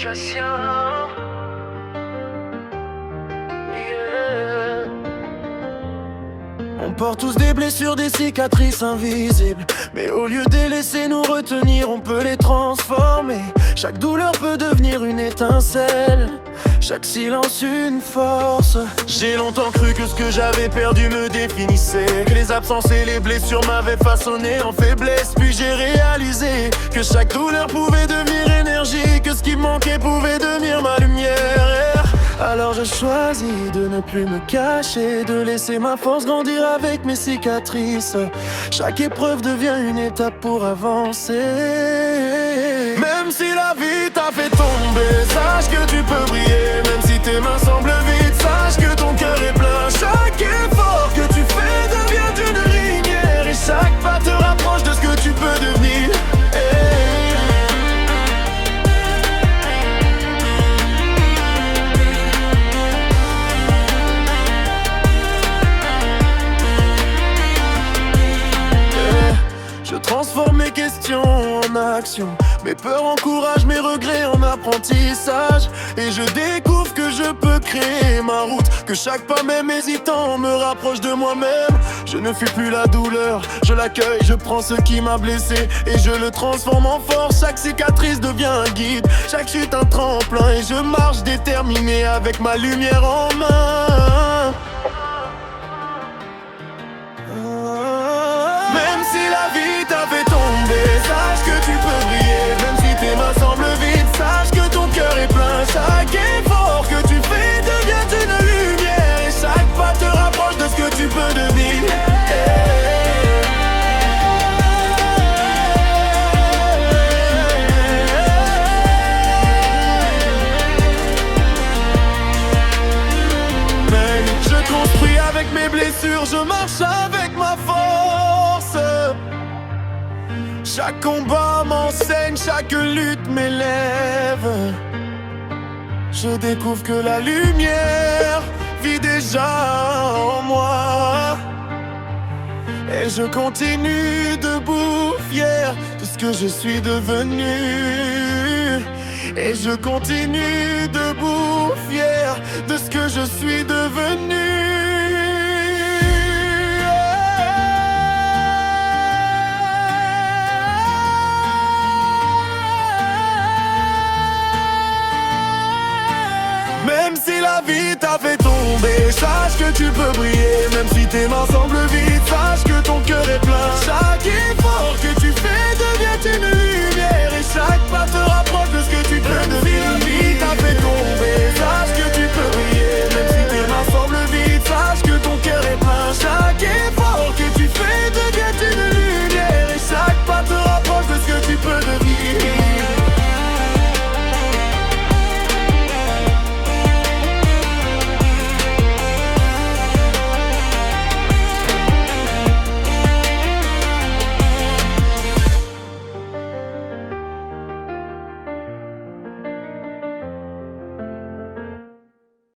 communication. Yeah. On porte tous des blessures, des cicatrices invisibles. Mais au lieu de les laisser nous retenir, on peut les transformer. Chaque douleur peut devenir une étincelle, chaque silence une force. J'ai longtemps cru que ce que j'avais perdu me définissait, que les absences et les blessures m'avaient façonné en faiblesse. Puis j'ai réalisé que chaque douleur pouvait devenir énergie, que ce qui me manquait pouvait devenir ma lumière. Alors je choisis de ne plus me cacher, de laisser ma force grandir avec mes cicatrices. Chaque épreuve devient une étape pour avancer. Même si la vie t'a fait tomber, sache que tu peux briller. Même si tes mains semblent vides, sache que ton cœur est plein. Chaque effort que tu fais devient une lumière, et chaque pas te rapproche de ce que tu peux devenir. Je transforme mes questions en action, mes peurs en courage, mes regrets en apprentissage. Et je découvre que je peux créer ma route, que chaque pas même hésitant me rapproche de moi-même. Je ne fuis plus la douleur, je l'accueille, je prends ce qui m'a blessé et je le transforme en force. Chaque cicatrice devient un guide, chaque chute un tremplin, et je marche déterminé avec ma lumière en main. Même si la vie t'a fait tomber, sache que tu peux briller. Même si tes mains semblent vides, sache que ton cœur est plein. Chaque effort que tu fais devient une lumière, et chaque pas te rapproche de ce que tu peux devenir. Mais je construis avec mes blessures, je marche avec ma force. Chaque combat m'enseigne, chaque lutte m'élève. Je découvre que la lumière vit déjà en moi, et je continue debout, fier de ce que je suis devenu. Et je continue debout, fier de ce que je suis devenu. Même si la vie t'a fait tomber, sache que tu peux briller. Même si tes mains semblent vides,